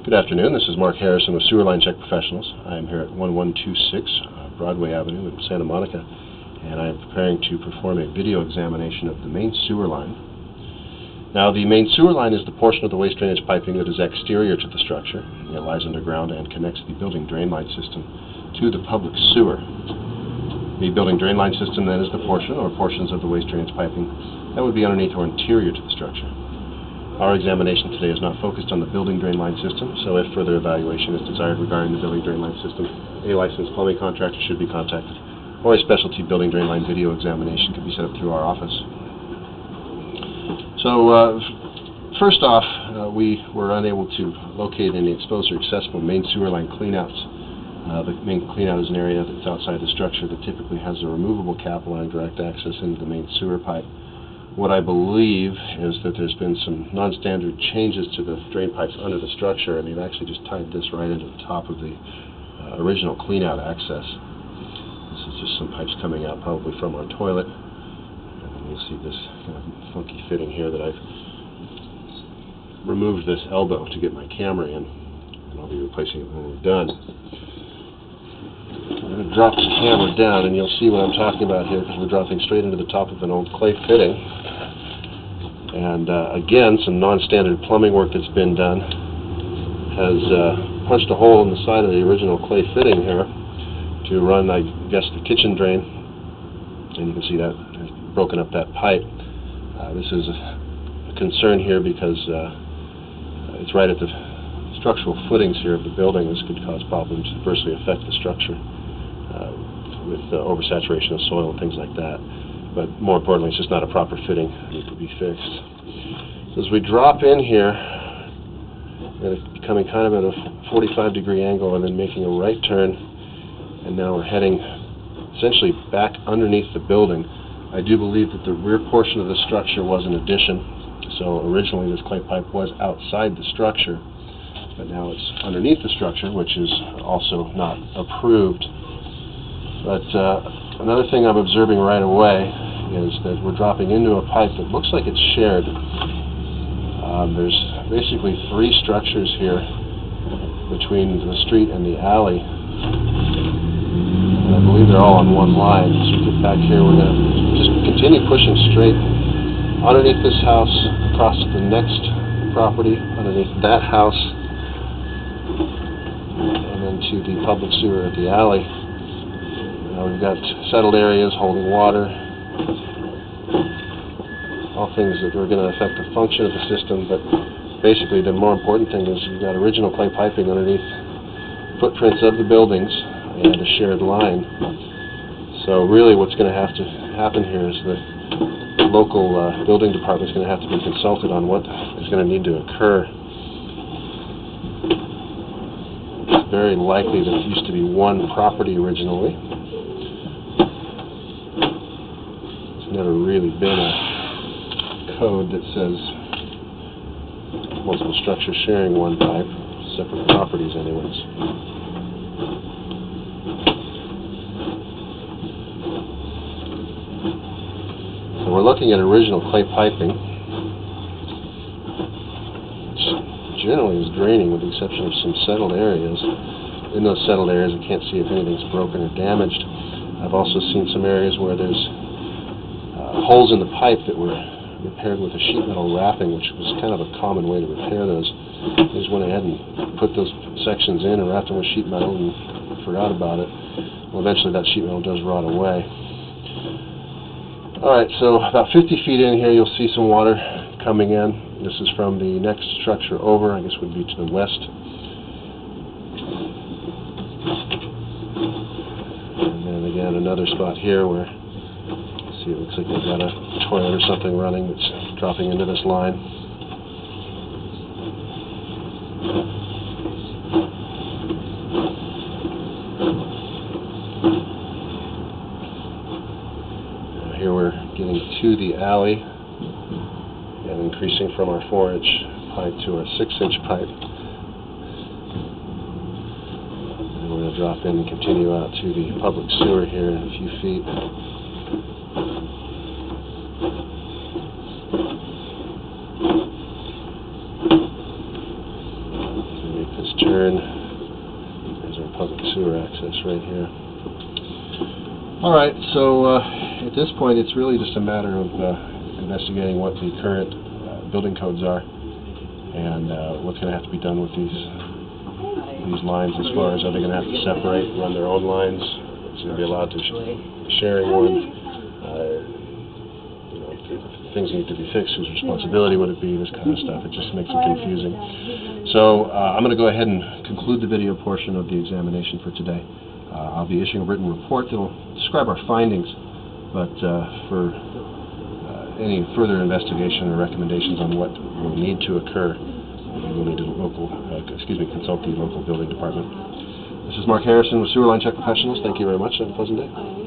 Good afternoon. This is Mark Harrison with Sewer Line Check Professionals. I am here at 1126 Broadway Avenue in Santa Monica, and I am preparing to perform a video examination of the main sewer line. Now, the main sewer line is the portion of the waste drainage piping that is exterior to the structure. It lies underground and connects the building drain line system to the public sewer. The building drain line system then is the portion or portions of the waste drainage piping that would be underneath or interior to the structure. Our examination today is not focused on the building drain line system, so if further evaluation is desired regarding the building drain line system, a licensed plumbing contractor should be contacted, or a specialty building drain line video examination can be set up through our office. So, first off, we were unable to locate any exposed or accessible main sewer line cleanouts. The main cleanout is an area that's outside the structure that typically has a removable cap allowing direct access into the main sewer pipe. What I believe is that there's been some non-standard changes to the drain pipes under the structure, and they've actually just tied this right into the top of the original cleanout access. This is just some pipes coming out probably from our toilet. And you'll see this kind of funky fitting here that I've removed this elbow to get my camera in, and I'll be replacing it when we're done. I'm going to drop the camera down and you'll see what I'm talking about here, because we're dropping straight into the top of an old clay fitting. And again, some non-standard plumbing work that's been done has punched a hole in the side of the original clay fitting here to run, I guess, the kitchen drain. And you can see that has broken up that pipe. This is a concern here because it's right at the structural footings here of the building. This could cause problems, adversely affect the structure with oversaturation of soil and things like that. But more importantly, it's just not a proper fitting. It needs to be fixed. So as we drop in here, we're coming kind of at a 45-degree angle and then making a right turn, and now we're heading essentially back underneath the building. I do believe that the rear portion of the structure was an addition. So originally this clay pipe was outside the structure, but now it's underneath the structure, which is also not approved. But another thing I'm observing right away is that we're dropping into a pipe that looks like it's shared. There's basically three structures here between the street and the alley. And I believe they're all on one line. As we get back here, we're going to just continue pushing straight underneath this house, across the next property, underneath that house, and then to the public sewer at the alley. We've got settled areas holding water, all things that are going to affect the function of the system, but basically the more important thing is you've got original clay piping underneath footprints of the buildings and a shared line. So really what's going to have to happen here is the local building department is going to have to be consulted on what is going to need to occur. It's very likely that it used to be one property originally. Never really been a code that says multiple structures sharing one pipe, separate properties anyways. So we're looking at original clay piping, which generally is draining with the exception of some settled areas. In those settled areas I can't see if anything's broken or damaged. I've also seen some areas where there's holes in the pipe that were repaired with a sheet metal wrapping, which was kind of a common way to repair those. They just went ahead and put those sections in and wrapped them with sheet metal and forgot about it. Well, eventually that sheet metal does rot away. Alright, so about 50 feet in here you'll see some water coming in. This is from the next structure over, I guess would be to the west. And then again another spot here where it looks like they've got a toilet or something running that's dropping into this line. Now here we're getting to the alley and increasing from our 4-inch pipe to our 6-inch pipe. And we're going to drop in and continue out to the public sewer here in a few feet. Make this turn. There's our public sewer access right here. Alright, so at this point it's really just a matter of investigating what the current building codes are and what's going to have to be done with these lines as far as are they going to have to separate, run their own lines, it's going to be allowed to sharing one. If things need to be fixed, whose responsibility would it be, this kind of stuff. It just makes it confusing. So I'm going to go ahead and conclude the video portion of the examination for today. I'll be issuing a written report that will describe our findings, but for any further investigation or recommendations on what will need to occur, we'll need to consult the local building department. This is Mark Harrison with Sewer Line Check Professionals. Thank you very much. Have a pleasant day.